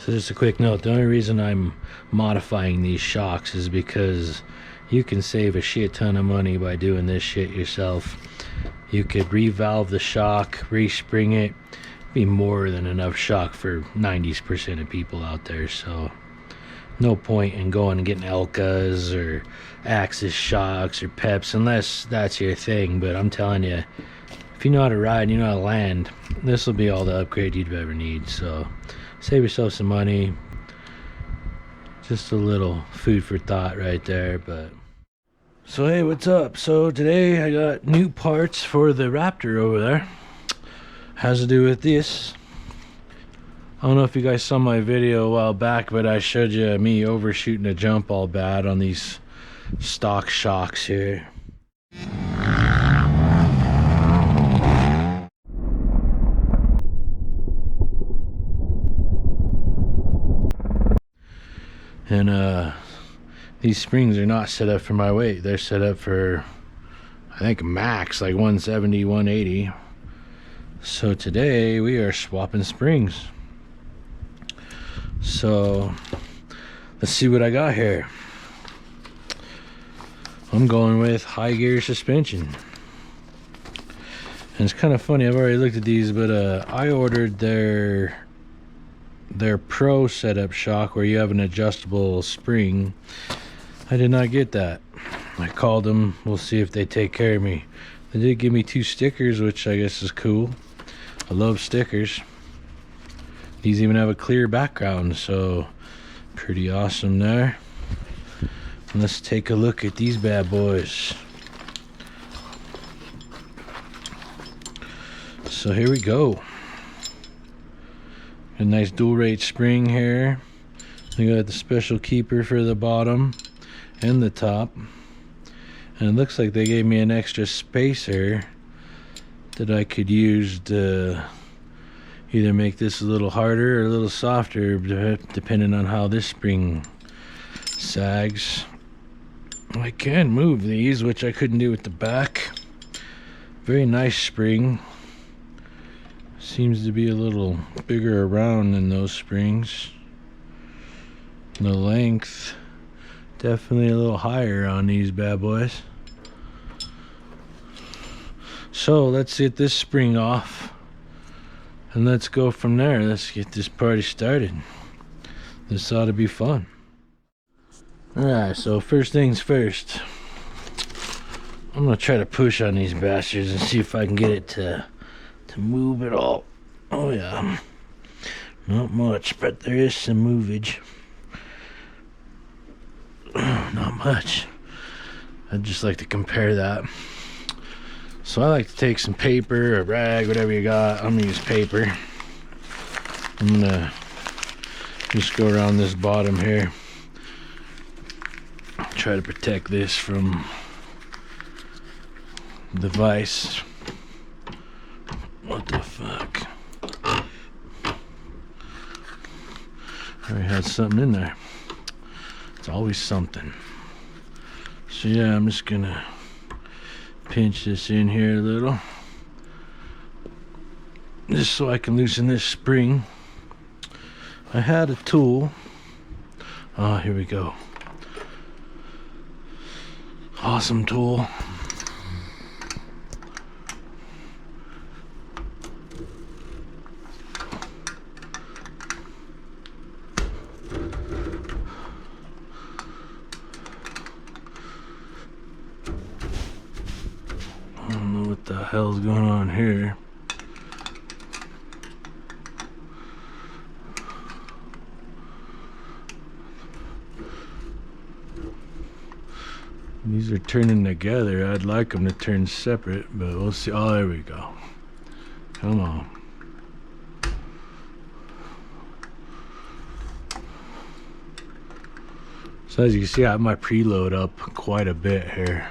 So just a quick note, the only reason I'm modifying these shocks is because you can save a shit ton of money by doing this shit yourself. You could revalve the shock, respring it, be more than enough shock for 90% of people out there. So no point in going and getting Elkas or Axis shocks or Peps unless that's your thing. But I'm telling you, if you know how to ride and you know how to land, this will be all the upgrade you'd ever need. So save yourself some money. Just a little food for thought right there. But so hey, what's up? So today I got new parts for the Raptor over there. Has to do with this. I don't know if you guys saw my video a while back, but I showed you me overshooting a jump all bad on these stock shocks here. And these springs are not set up for my weight. They're set up for, I think, max like 170, 180. So today we are swapping springs. So let's see what I got here. I'm going with Hygear suspension. And it's kind of funny, I've already looked at these, but I ordered their Pro setup shock where you have an adjustable spring. I did not get that. I called them, we'll see if they take care of me. They did give me 2 stickers, which I guess is cool. I love stickers. These even have a clear background, so pretty awesome there. And let's take a look at these bad boys. So here we go. A nice dual rate spring here. We got the special keeper for the bottom and the top. And it looks like they gave me an extra spacer that I could use to either make this a little harder or a little softer, depending on how this spring sags. I can move these, which I couldn't do with the back. Very nice spring. Seems to be a little bigger around than those springs. The length definitely a little higher on these bad boys. So let's get this spring off and let's go from there. Let's get this party started. This ought to be fun. Alright, so first things first, I'm gonna try to push on these bastards and see if I can get it to move at all. Oh yeah, not much, but there is some movage. Not much. I'd just like to compare that. So I like to take some paper or rag, whatever you got. I'm gonna use paper. I'm gonna just go around this bottom here. Try to protect this from the vise. What the fuck? I already had something in there. It's always something. So yeah, I'm just gonna pinch this in here a little, just so I can loosen this spring. I had a tool. Oh, here we go. Awesome tool. I don't know what the hell's going on here. These are turning together. I'd like them to turn separate, but we'll see. Oh, there we go. Come on. So as you can see, I have my preload up quite a bit here.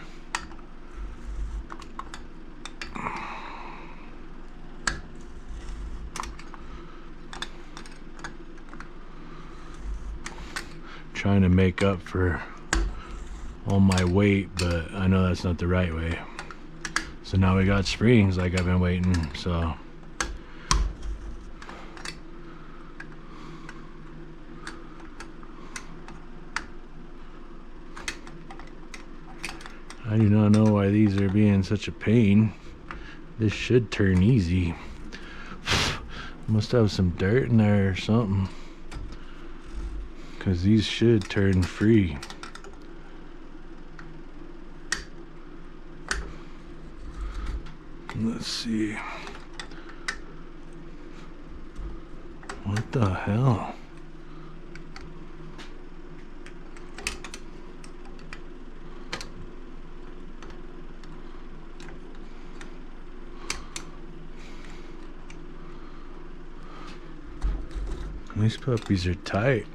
Trying to make up for all my weight, but I know that's not the right way. So now we got springs like I've been waiting. So I do not know why these are being such a pain. This should turn easy. Must have some dirt in there or something, because these should turn free. Let's see. What the hell? These puppies are tight.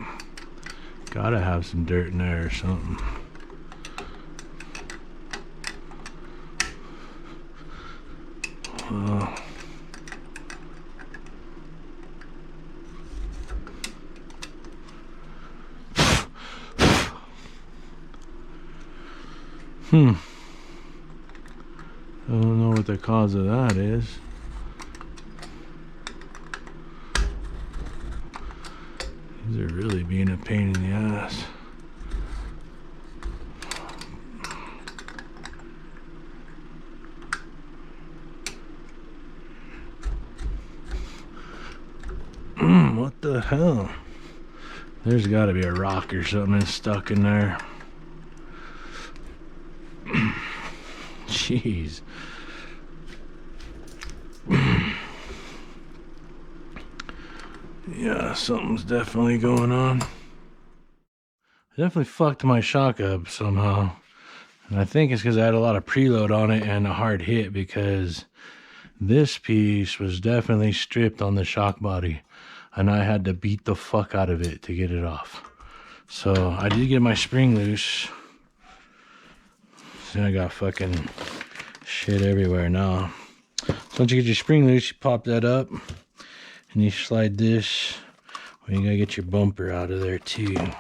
Gotta have some dirt in there or something. I don't know what the cause of that is. These are really being a pain in the ass. What the hell? There's got to be a rock or something stuck in there. Jeez. Yeah, something's definitely going on. I definitely fucked my shock up somehow. And I think it's because I had a lot of preload on it and a hard hit, because this piece was definitely stripped on the shock body. And I had to beat the fuck out of it to get it off. So I did get my spring loose. So I got fucking shit everywhere now. So once you get your spring loose, you pop that up and you slide this. Well, you gotta get your bumper out of there too. You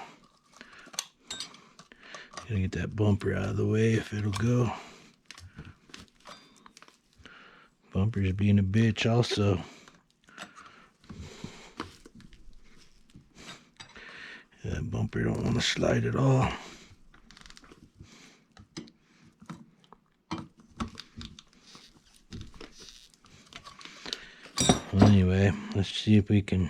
gotta get that bumper out of the way if it'll go. Bumper's being a bitch also. That bumper don't want to slide at all. Anyway, let's see if we can.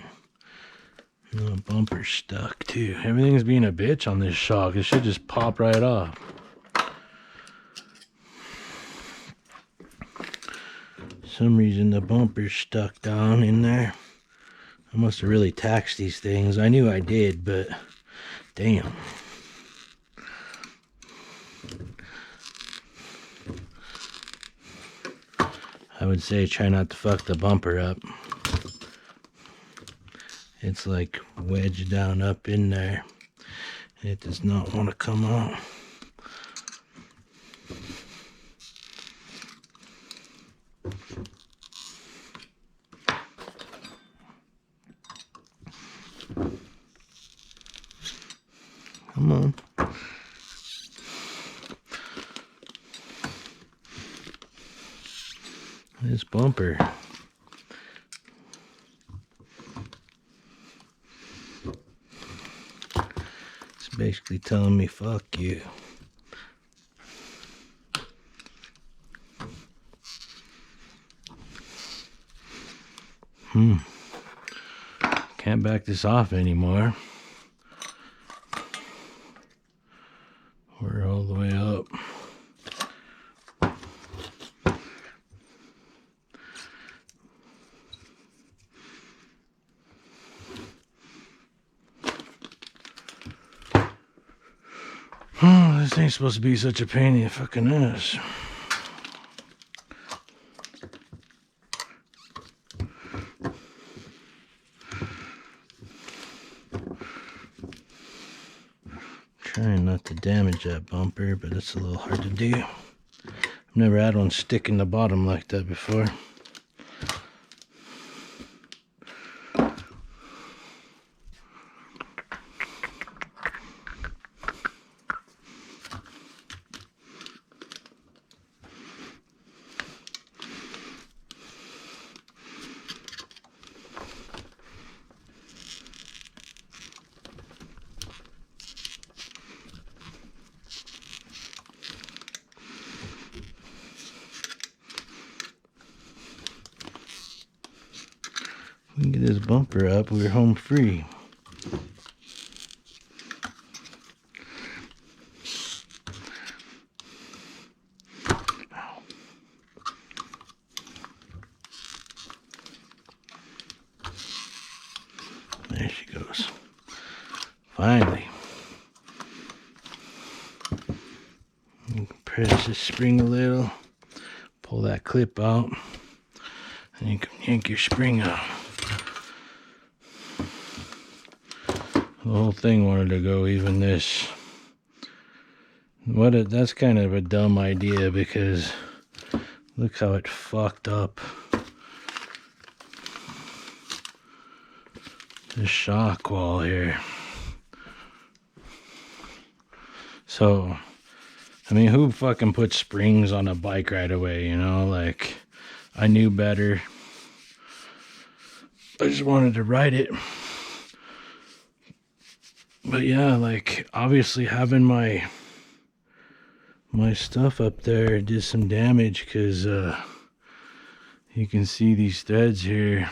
No, bumper's stuck too. Everything's being a bitch on this shock. It should just pop right off. For some reason the bumper's stuck down in there. I must have really taxed these things. I knew I did, but damn. I would say try not to fuck the bumper up. It's like wedged down up in there. It does not want to come out. Come on. This bumper. It's basically telling me fuck you. Can't back this off anymore. We're all the way up. Oh, this ain't supposed to be such a pain in the fucking ass. Trying not to damage that bumper, but it's a little hard to do. I've never had one stick in the bottom like that before. this bumper up, we're home free. There she goes. Finally. Press the spring a little, pull that clip out, and you can yank your spring out. The whole thing wanted to go, even this. That's kind of a dumb idea, because look how it fucked up. This shock wall here. So, I mean, who fucking puts springs on a bike right away, you know? Like, I knew better. I just wanted to ride it. But yeah, like, obviously having my stuff up there did some damage, because you can see these threads here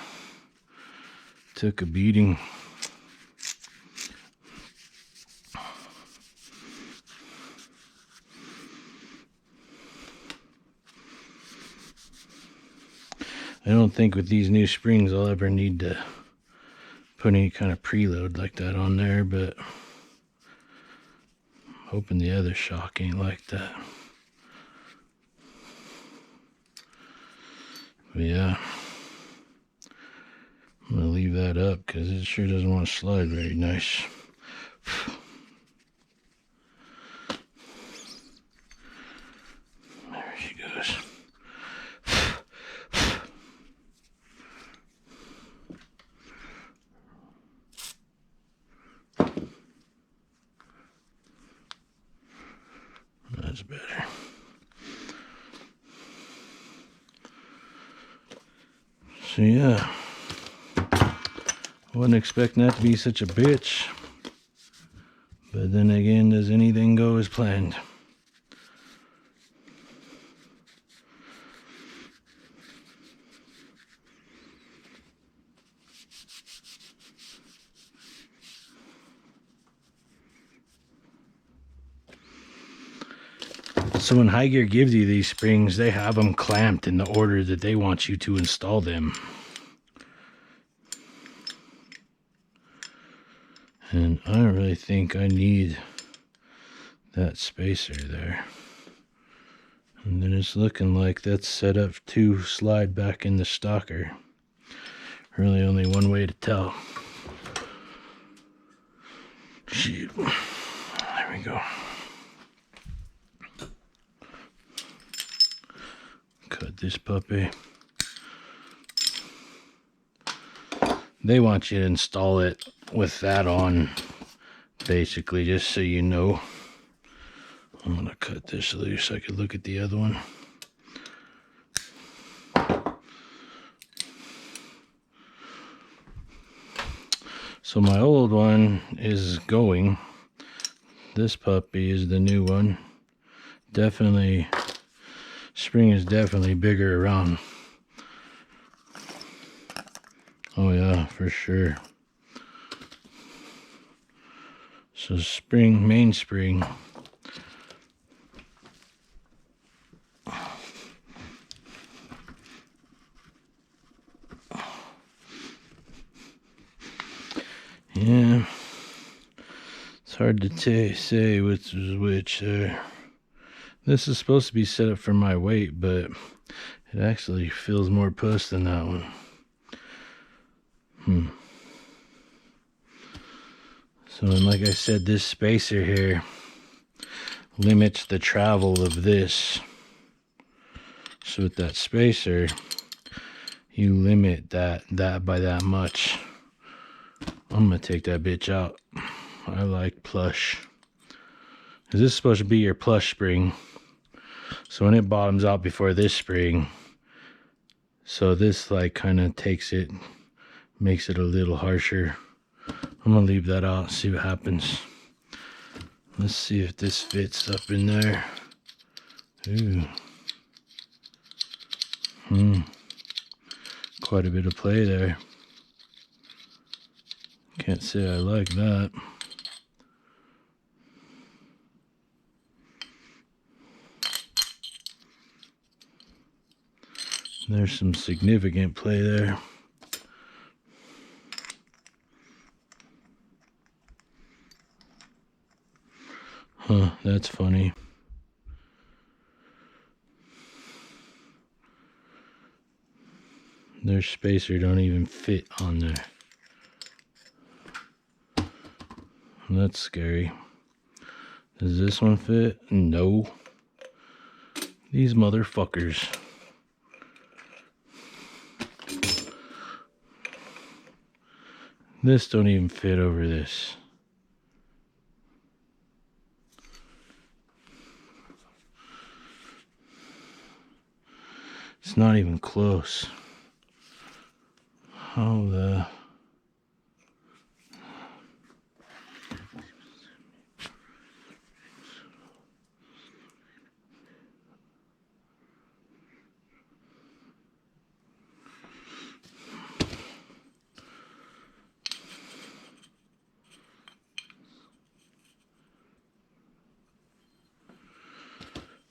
took a beating. I don't think with these new springs I'll ever need to put any kind of preload like that on there, but I'm hoping the other shock ain't like that. But yeah, I'm gonna leave that up because it sure doesn't want to slide very nice. There she goes. That's better. So yeah, wasn't expecting that to be such a bitch, but then again, does anything go as planned? So when Hygear gives you these springs, they have them clamped in the order that they want you to install them. And I don't really think I need that spacer there. And then it's looking like that's set up to slide back in the stocker. Really only one way to tell. Shit. There we go. Cut this puppy. They want you to install it with that on, basically, just so you know. I'm gonna cut this loose so I could look at the other one. So my old one is going. This puppy is the new one. Definitely, spring is definitely bigger around. Oh yeah, for sure. So spring, mainspring. Yeah, it's hard to say which is which there. This is supposed to be set up for my weight, but it actually feels more puss than that one. So, and like I said, this spacer here limits the travel of this. So with that spacer, you limit that by that much. I'm gonna take that bitch out. I like plush. Cause this is supposed to be your plush spring. So when it bottoms out before this spring, so this like kind of takes it, makes it a little harsher. I'm gonna leave that out, see what happens. Let's see if this fits up in there. Ooh. Quite a bit of play there. Can't say I like that. There's some significant play there. Huh, that's funny. Their spacer don't even fit on there. That's scary. Does this one fit? No. These motherfuckers. This don't even fit over this. It's not even close. How the...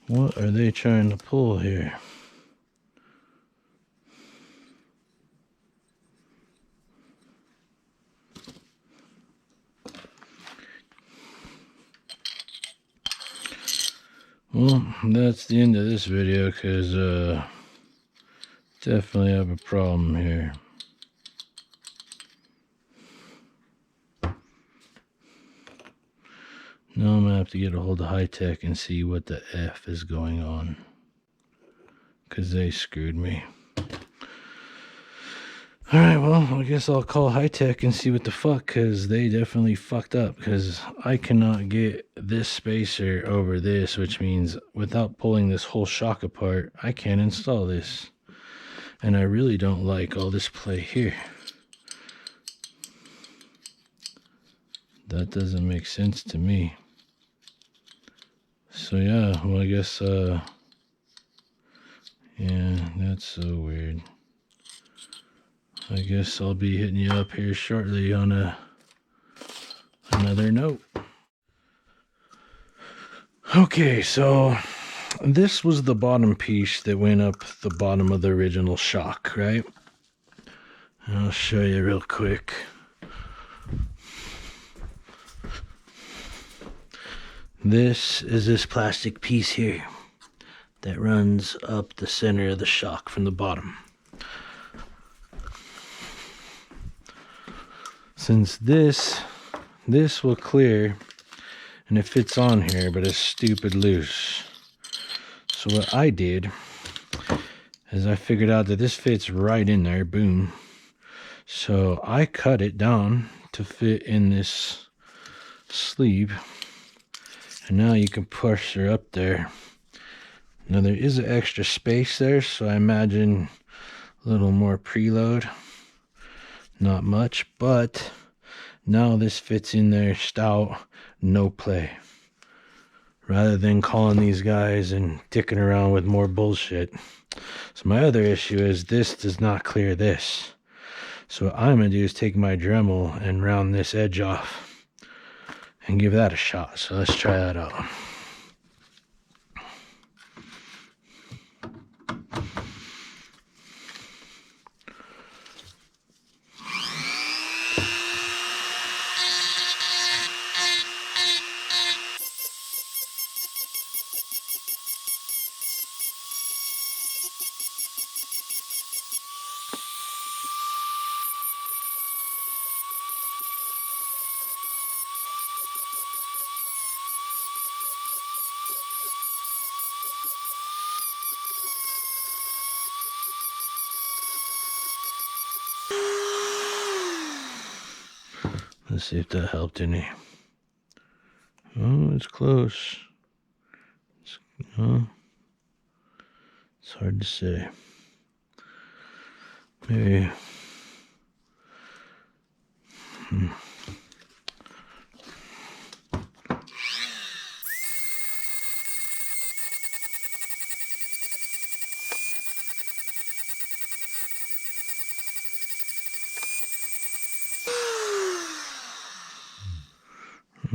What are they trying to pull here? Well, that's the end of this video, because definitely have a problem here. Now I'm gonna have to get a hold of Hytech and see what the F is going on, because they screwed me. Alright, well, I guess I'll call Hytech and see what the fuck, because they definitely fucked up, because I cannot get this spacer over this, which means without pulling this whole shock apart, I can't install this. And I really don't like all this play here. That doesn't make sense to me. So yeah, well, I guess, yeah, that's so weird. I guess I'll be hitting you up here shortly on another note. Okay, so this was the bottom piece that went up the bottom of the original shock, right? And I'll show you real quick. This is this plastic piece here that runs up the center of the shock from the bottom. Since this will clear and it fits on here, but it's stupid loose. So what I did is I figured out that this fits right in there, boom. So I cut it down to fit in this sleeve. And now you can push her up there. Now there is an extra space there, so I imagine a little more preload. Not much, but now this fits in there stout, no play. Rather than calling these guys and dicking around with more bullshit. So my other issue is this does not clear this. So what I'm going to do is take my Dremel and round this edge off and give that a shot. So let's try that out. Let's see if that helped any. Oh, it's close. It's hard to say. Maybe.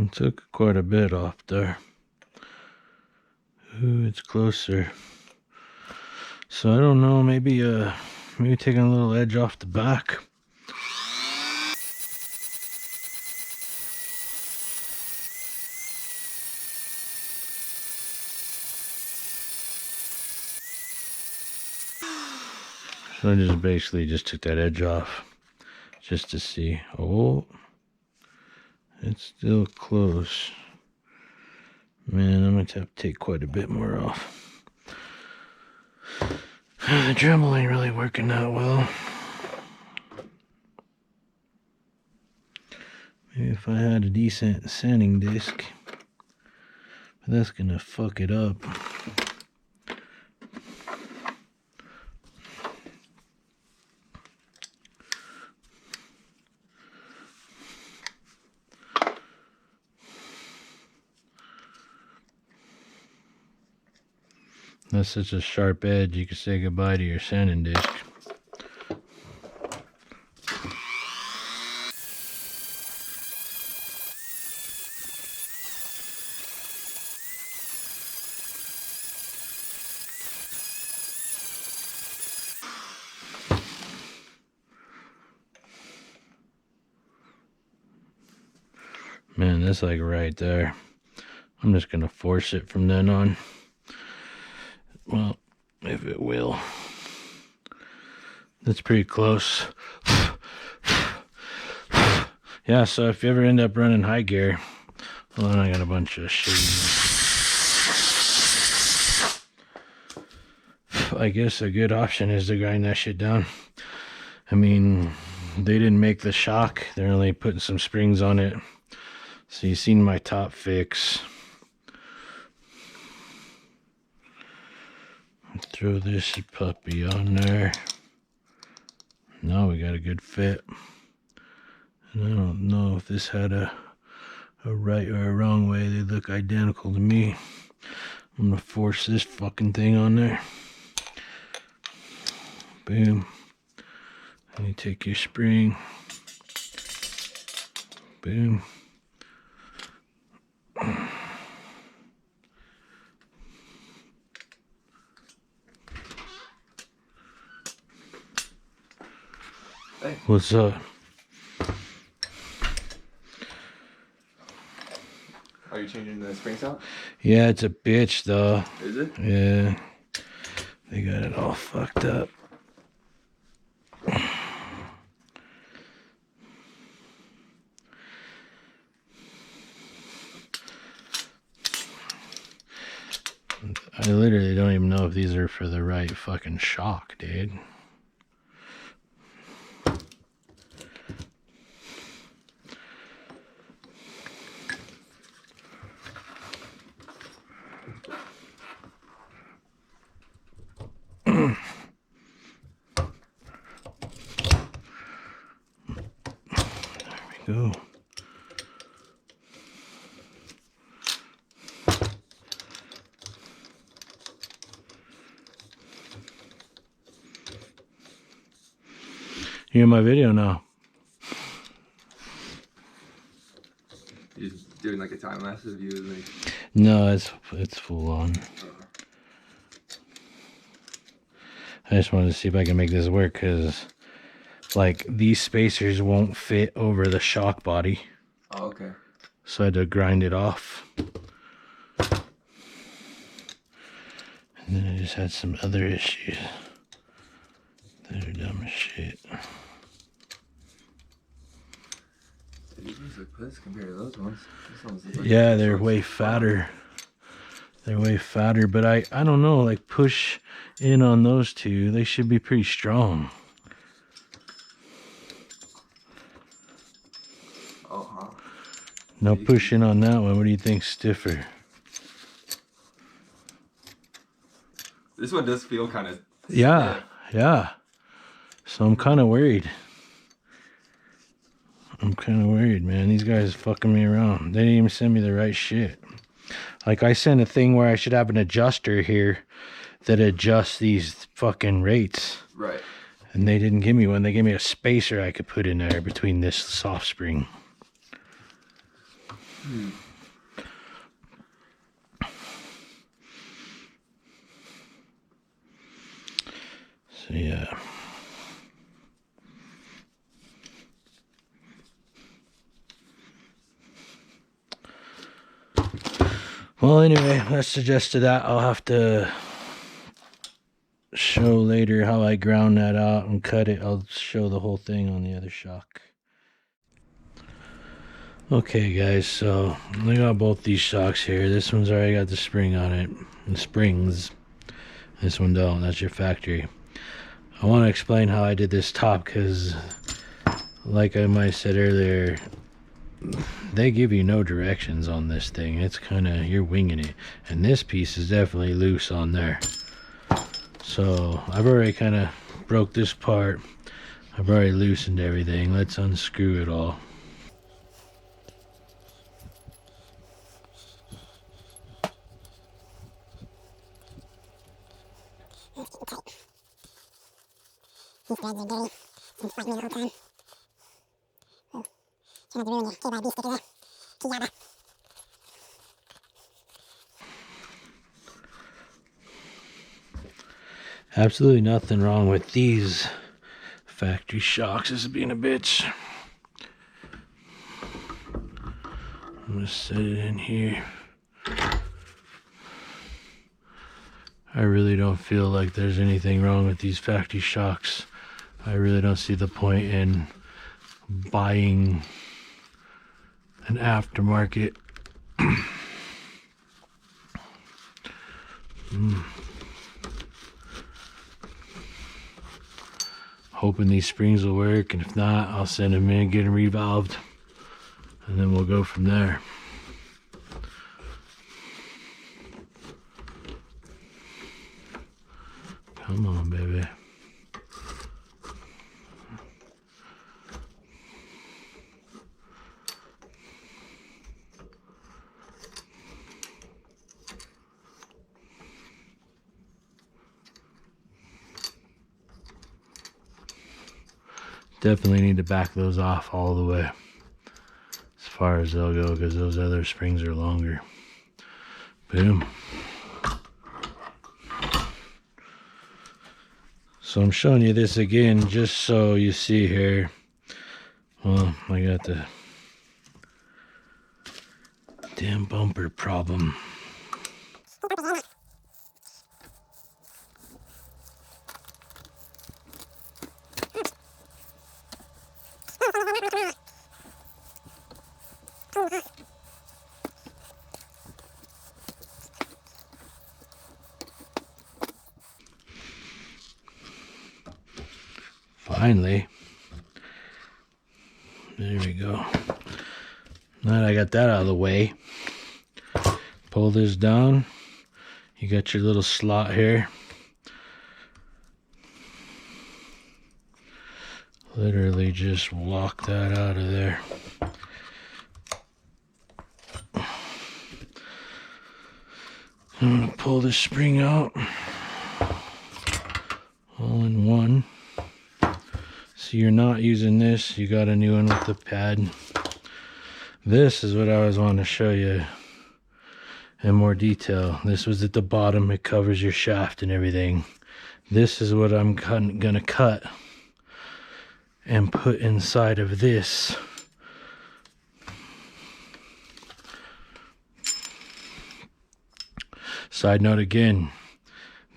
It took quite a bit off there. Ooh, it's closer. So I don't know, maybe taking a little edge off the back. So I just basically just took that edge off just to see. Oh, it's still close. Man, I'm going to have to take quite a bit more off. The Dremel ain't really working that well. Maybe if I had a decent sanding disc. But that's going to fuck it up. That's such a sharp edge, you could say goodbye to your sanding disc. Man, that's like right there. I'm just gonna force it from then on. Well, if it will. That's pretty close. Yeah, so if you ever end up running Hygear, well, then I got a bunch of shit. I guess a good option is to grind that shit down. I mean, they didn't make the shock. They're only putting some springs on it. So you've seen my top fix. Throw this puppy on there. Now we got a good fit. And I don't know if this had a right or a wrong way. They look identical to me. I'm gonna force this fucking thing on there. Boom. And you take your spring. Boom. Hey. What's up? Are you changing the springs out? Yeah, it's a bitch though. Is it? Yeah. They got it all fucked up. I literally don't even know if these are for the right fucking shock, dude. There we go. You in my video now? You're doing like a time lapse of you like... No, it's full on. I just wanted to see if I can make this work because, like, these spacers won't fit over the shock body. Oh, okay. So I had to grind it off. And then I just had some other issues that are dumb as shit. These ones look puss compared to those ones. These ones look like Yeah, they're way fatter. They're way fatter, but I don't know, like push in on those two. They should be pretty strong. Oh, huh. No push in on that one. What do you think stiffer? This one does feel kind of... Yeah, yeah. So I'm kind of worried. Man. These guys fucking me around. They didn't even send me the right shit. Like, I sent a thing where I should have an adjuster here that adjusts these fucking rates. Right. And they didn't give me one. They gave me a spacer I could put in there between this soft spring. So yeah. Well, anyway, that's suggested that. I'll have to show later how I ground that out and cut it. I'll show the whole thing on the other shock. Okay guys, so I got both these shocks here. This one's already got the spring on it, the springs. This one don't, that's your factory. I want to explain how I did this top because, like I might have said earlier, they give you no directions on this thing. It's kind of, you're winging it. And this piece is definitely loose on there. So I've already kind of broke this part. I've already loosened everything. Let's unscrew it all. These threads are dirty. It's fighting me the whole time. Trying to ruin your KYB sticker there. KYB. Absolutely nothing wrong with these factory shocks. This is being a bitch. I'm gonna set it in here. I really don't feel like there's anything wrong with these factory shocks. I really don't see the point in buying an aftermarket. Hoping these springs will work, and if not, I'll send them in, get them revalved, and then we'll go from there. Come on, baby. Definitely need to back those off all the way as far as they'll go, because those other springs are longer. Boom. So I'm showing you this again just so you see here. Well, I got the damn bumper problem. Finally. There we go. Now that I got that out of the way, pull this down. You got your little slot here. Literally just walk that out of there. I'm gonna pull this spring out all in one. So you're not using this, you got a new one with the pad. This is what I was wanting to show you in more detail. This was at the bottom, it covers your shaft and everything. This is what I'm gonna cut and put inside of this. Side note again,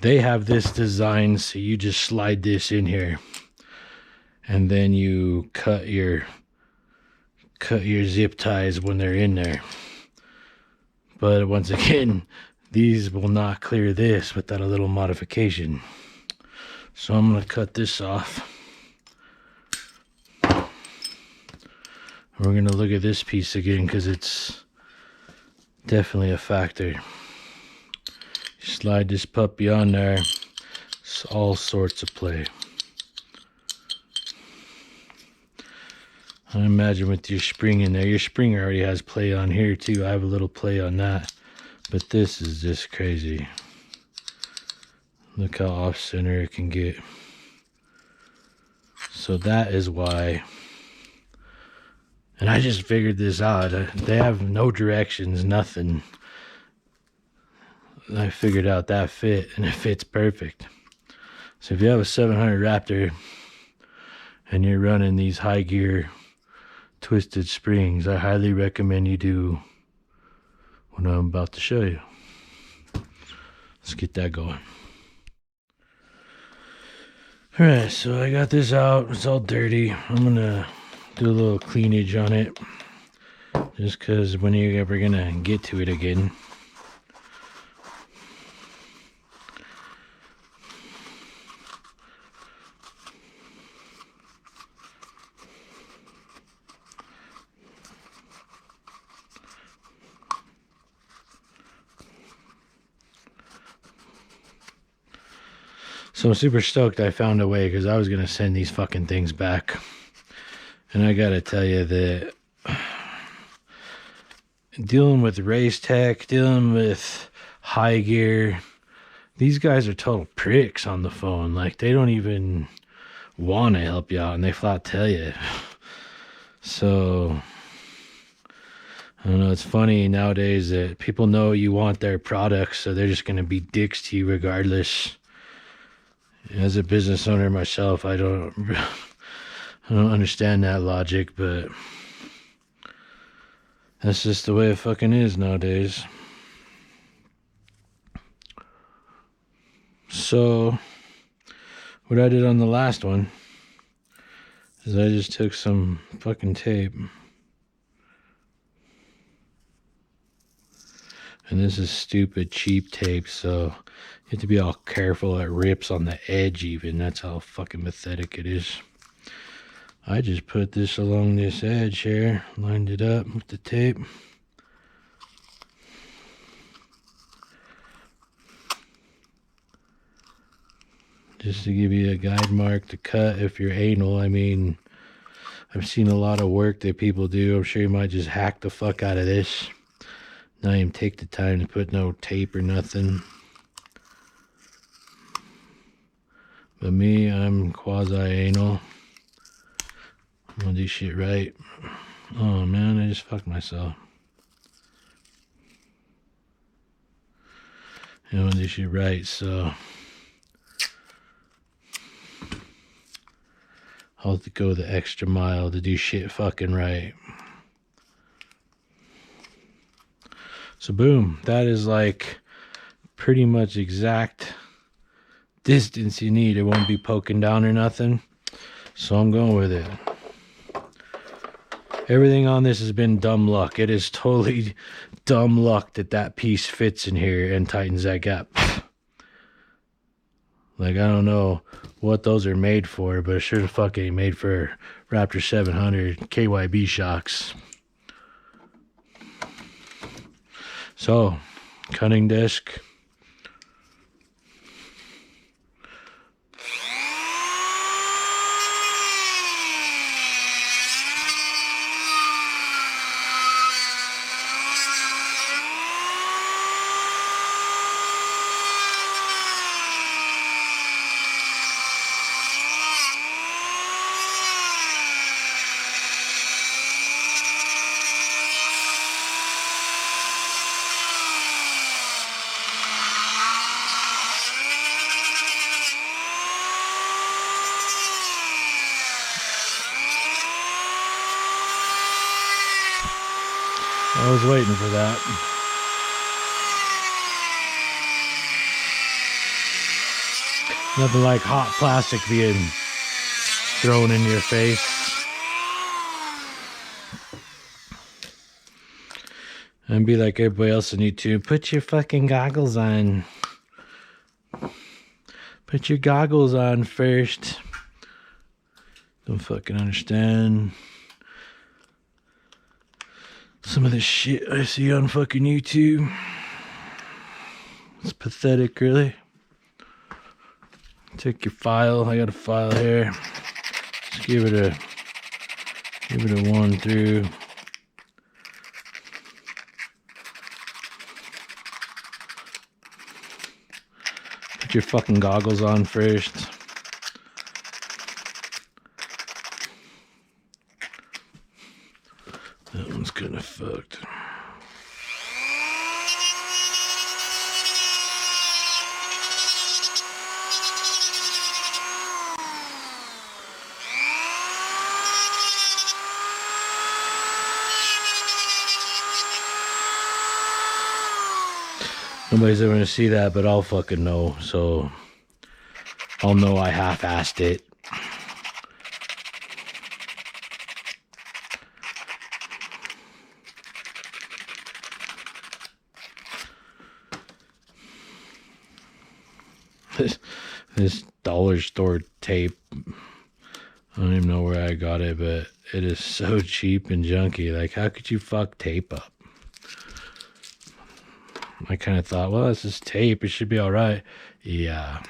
they have this design so you just slide this in here and then you cut your zip ties when they're in there. But once again, these will not clear this without a little modification. So I'm gonna cut this off. We're gonna look at this piece again because it's definitely a factor. Slide this puppy on there. It's all sorts of play. I imagine with your spring in there, your spring already has play on here too. I have a little play on that, but this is just crazy. Look how off center it can get. So that is why And I just figured this out. They have no directions, nothing. I figured out that fit, and it fits perfect. So if you have a 700 Raptor and you're running these Hygear twisted springs, I highly recommend you do what I'm about to show you. Let's get that going. Alright, so I got this out. It's all dirty. I'm gonna do a little cleanage on it, just because when you're ever gonna get to it again. So I'm super stoked I found a way, because I was gonna send these fucking things back. And I gotta tell you that dealing with Race Tech, dealing with Hygear, these guys are total pricks on the phone. Like, they don't even want to help you out, and they flat tell you. So I don't know, it's funny nowadays that people know you want their products, so they're just gonna be dicks to you regardless. As a business owner myself, I don't understand that logic, but that's just the way it fucking is nowadays. So what I did on the last one is I just took some fucking tape, and this is stupid cheap tape, so you have to be all careful. It rips on the edge even. That's how fucking pathetic it is. I just put this along this edge here, lined it up with the tape. Just to give you a guide mark to cut if you're anal. I mean, I've seen a lot of work that people do. I'm sure you might just hack the fuck out of this. Not even take the time to put no tape or nothing. But me, I'm quasi-anal. I'm gonna do shit right. Oh man, I just fucked myself. I'm gonna do shit right, so I'll have to go the extra mile to do shit fucking right. So boom, that is like pretty much exact distance you need. It won't be poking down or nothing. So I'm going with it. Everything on this has been dumb luck. It is totally dumb luck that that piece fits in here and tightens that gap. Like, I don't know what those are made for, but it sure the fuck ain't made for Raptor 700 KYB shocks. So, cutting disc. I was waiting for that. Nothing like hot plastic being thrown in your face. And be like everybody else on YouTube, put your fucking goggles on. Put your goggles on first. Don't fucking understand some of this shit I see on fucking YouTube. It's pathetic, really. Take your file. I got a file here. Just give it a 1 through. Put your fucking goggles on first. kind of fucked. Nobody's ever gonna see that, but I'll fucking know. So I'll know I half-assed it. This dollar store tape, I don't even know where I got it, but it is so cheap and junky. Like, how could you fuck tape up? I kind of thought, well, this is tape, it should be all right. Yeah.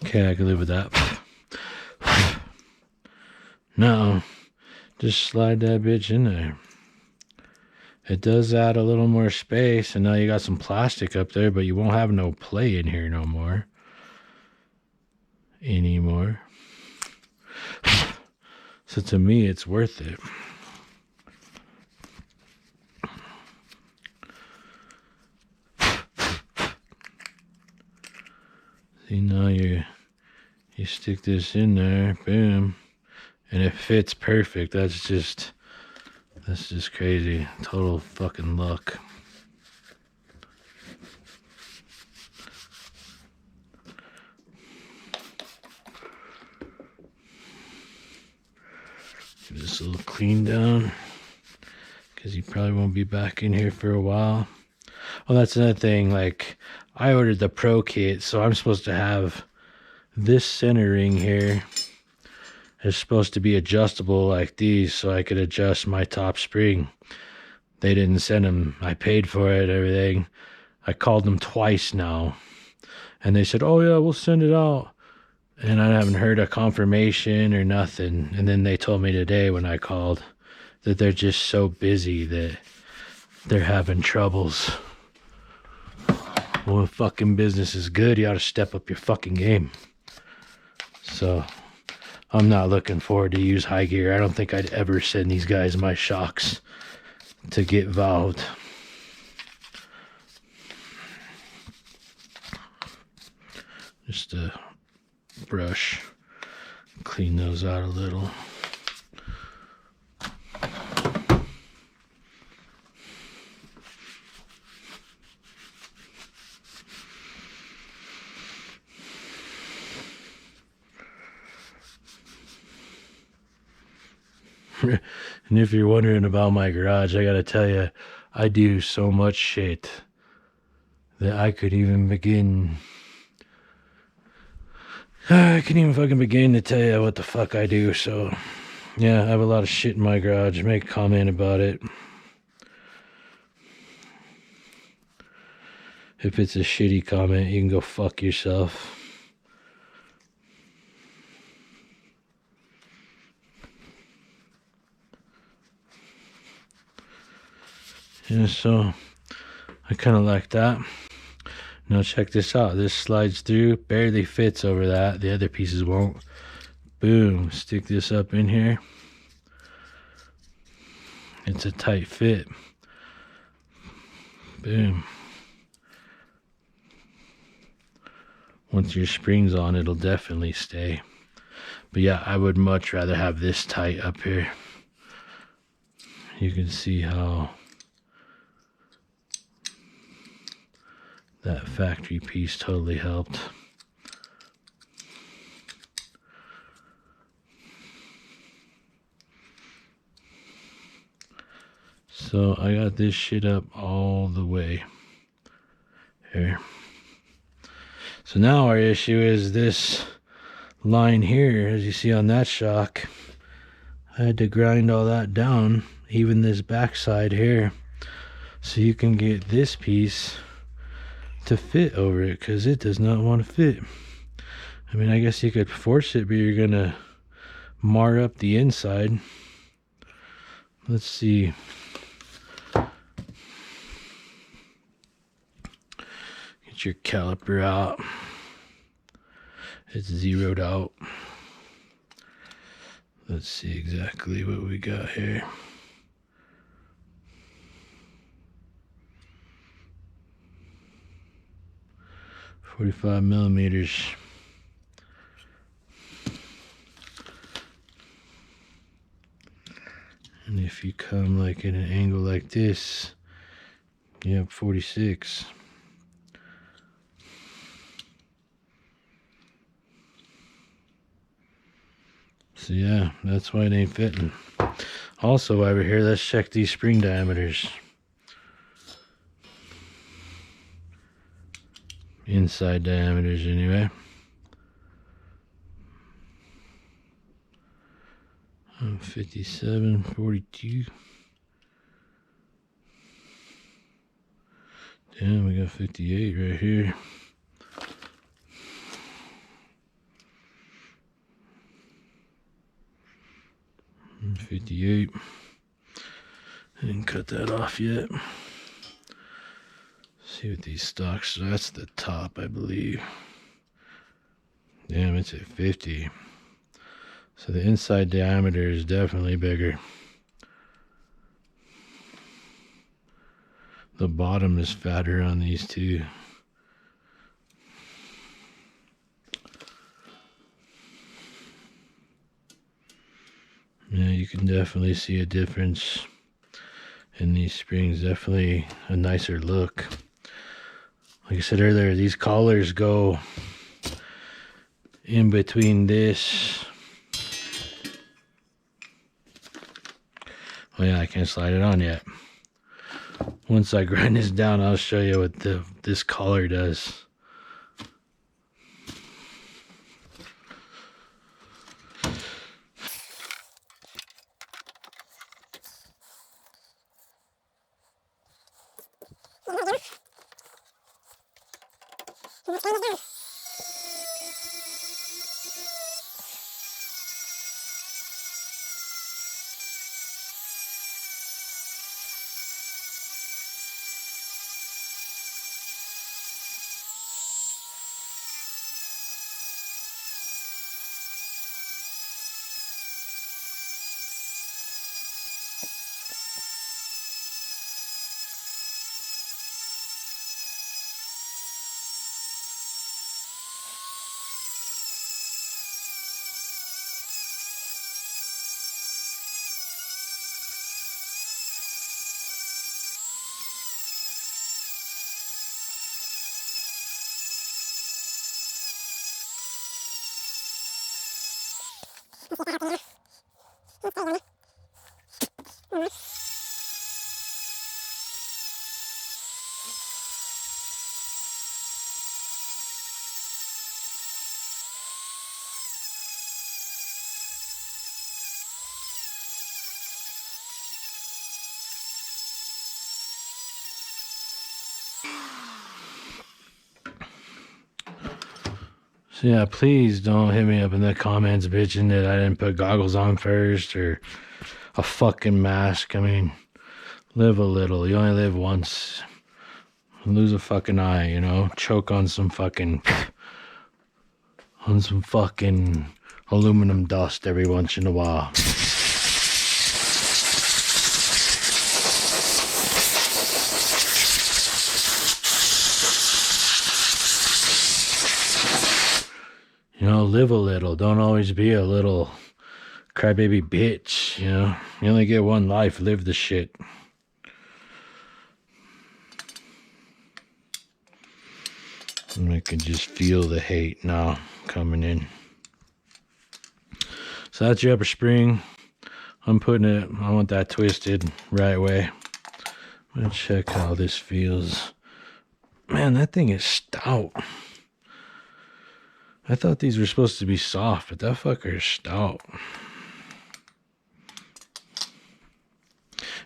Okay, I can live with that. No, just slide that bitch in there. It does add a little more space, and now you got some plastic up there, but you won't have no play in here no more. Anymore. So to me, it's worth it. See, now you stick this in there, boom, and it fits perfect. That's just crazy. Total fucking luck. Give this a little clean down, because you probably won't be back in here for a while. Oh, that's another thing. Like, I ordered the Pro Kit, so I'm supposed to have this center ring here is supposed to be adjustable like these, so I could adjust my top spring. They didn't send them. I paid for it, everything. I called them twice now, and they said, oh yeah, we'll send it out. And I haven't heard a confirmation or nothing. And then they told me today when I called that they're just so busy that they're having troubles. Well, if fucking business is good, you ought to step up your fucking game. So I'm not looking forward to use Hygear. I don't think I'd ever send these guys my shocks to get valved. Just a brush, clean those out a little. And if you're wondering about my garage, I gotta tell you, I do so much shit that I could even begin. I can't even fucking begin to tell you what the fuck I do. So, yeah, I have a lot of shit in my garage. Make a comment about it. If it's a shitty comment, you can go fuck yourself. Yeah, so I kind of like that. Now check this out. This slides through, barely fits over that. The other pieces won't. Boom, stick this up in here. It's a tight fit. Boom. Once your spring's on, it'll definitely stay. But yeah, I would much rather have this tight up here. You can see how that factory piece totally helped. So I got this shit up all the way here. So now our issue is this line here, as you see on that shock. I had to grind all that down, even this backside here, so you can get this piece to fit over it, because it does not want to fit. I mean, I guess you could force it, but you're gonna mar up the inside. Let's see. Get your caliper out. It's zeroed out. Let's see exactly what we got here. .45 millimeters. And if you come like at an angle like this, you have 46. So yeah, that's why it ain't fitting. Also, while we're here, let's check these spring diameters. Inside diameters anyway. 57, 42. Damn, we got 58 right here. And 58. I didn't cut that off yet. See what these stocks, so that's the top, I believe. Damn, it's at 50. So the inside diameter is definitely bigger. The bottom is fatter on these two. Yeah, you can definitely see a difference in these springs. Definitely a nicer look. Like I said earlier, these collars go in between this. Oh yeah, I can't slide it on yet. Once I grind this down, I'll show you what this collar does. So yeah, please don't hit me up in the comments bitching that I didn't put goggles on first or a fucking mask. I mean, live a little. You only live once. Lose a fucking eye, you know? Choke on some fucking aluminum dust every once in a while. You know, live a little. Don't always be a little crybaby bitch, you know? You only get one life. Live the shit. And I can just feel the hate now coming in. So that's your upper spring. I'm putting it, I want that twisted right way. I'm gonna check how this feels. Man, that thing is stout. I thought these were supposed to be soft, but that fucker is stout.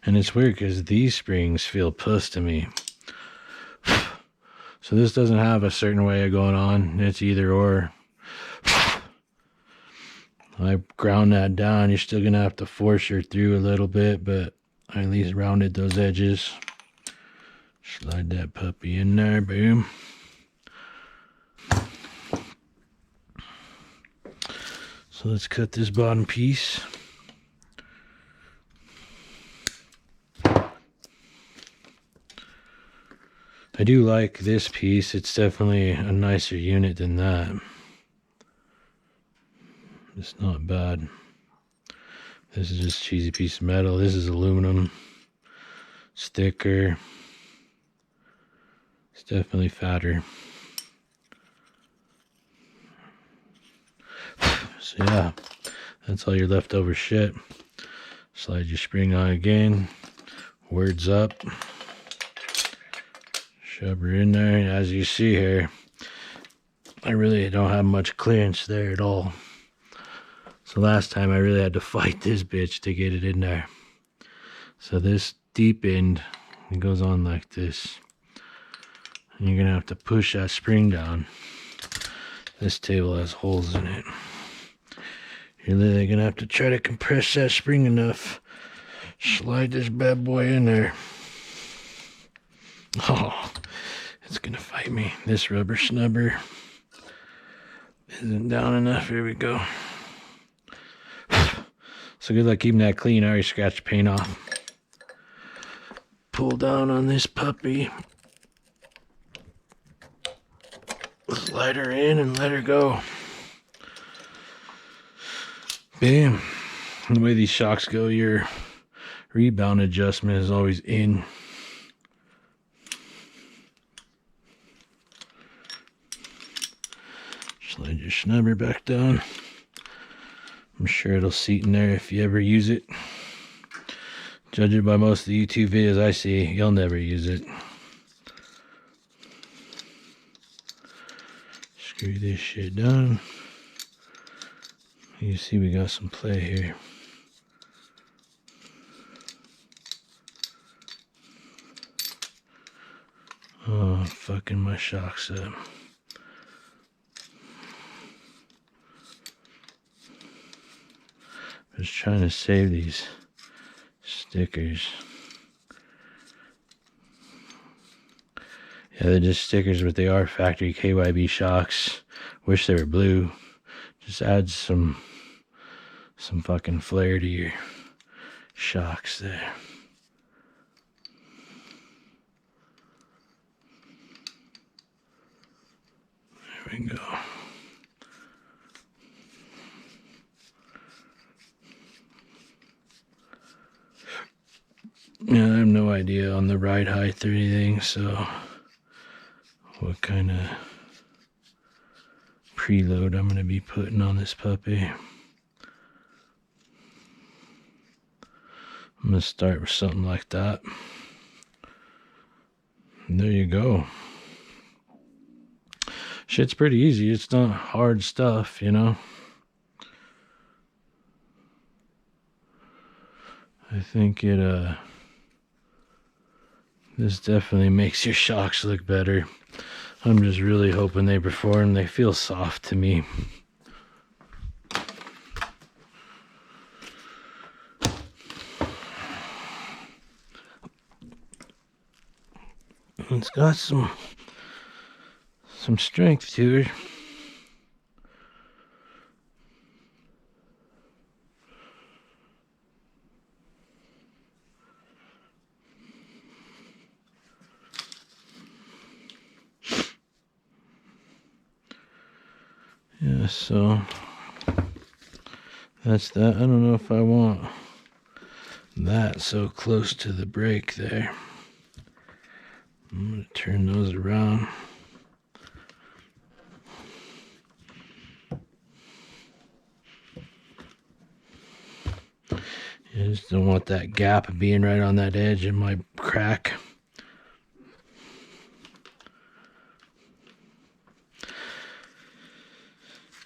And it's weird because these springs feel puss to me. So this doesn't have a certain way of going on. It's either or. I ground that down. You're still going to have to force her through a little bit, but I at least rounded those edges. Slide that puppy in there. Boom. So let's cut this bottom piece. I do like this piece. It's definitely a nicer unit than that. It's not bad. This is just a cheesy piece of metal. This is aluminum. It's thicker. It's definitely fatter. So yeah, that's all your leftover shit. Slide your spring on again. Words up. Shove her in there. And as you see here, I really don't have much clearance there at all. So last time I really had to fight this bitch to get it in there. So this deep end, it goes on like this. And you're gonna have to push that spring down. This table has holes in it. You're literally gonna have to try to compress that spring enough. Slide this bad boy in there. Oh, it's gonna fight me. This rubber snubber isn't down enough. Here we go. So good luck keeping that clean. I already scratched the paint off. Pull down on this puppy. Slide her in and let her go. Bam. The way these shocks go, your rebound adjustment is always in. Slide your snubber back down. I'm sure it'll seat in there if you ever use it. Judging by most of the YouTube videos I see, you'll never use it. Screw this shit down. You see we got some play here. Oh, fucking my shocks up. Just trying to save these stickers. Yeah, they're just stickers, but they are factory KYB shocks. Wish they were blue. Just adds some fucking flair to your shocks there. There we go. Yeah, I have no idea on the ride height or anything, so what kind of preload I'm going to be putting on this puppy. I'm going to start with something like that. And there you go. Shit's pretty easy. It's not hard stuff, you know. I think this definitely makes your shocks look better. I'm just really hoping they perform. They feel soft to me. It's got some strength to it. Yeah, so that's that. I don't know if I want that so close to the brake there. I'm going to turn those around. I just don't want that gap being right on that edge of my crack.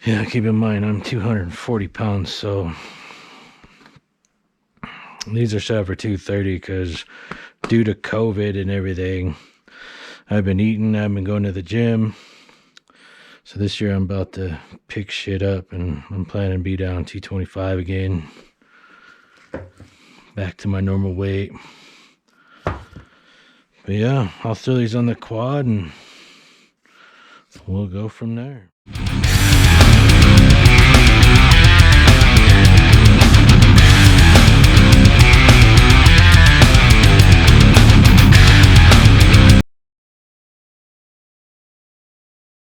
Yeah, keep in mind I'm 240 pounds, so these are set for 230 because due to COVID and everything, I've been eating, I've been going to the gym. So this year I'm about to pick shit up and I'm planning to be down 225 again. Back to my normal weight. But yeah, I'll throw these on the quad and we'll go from there.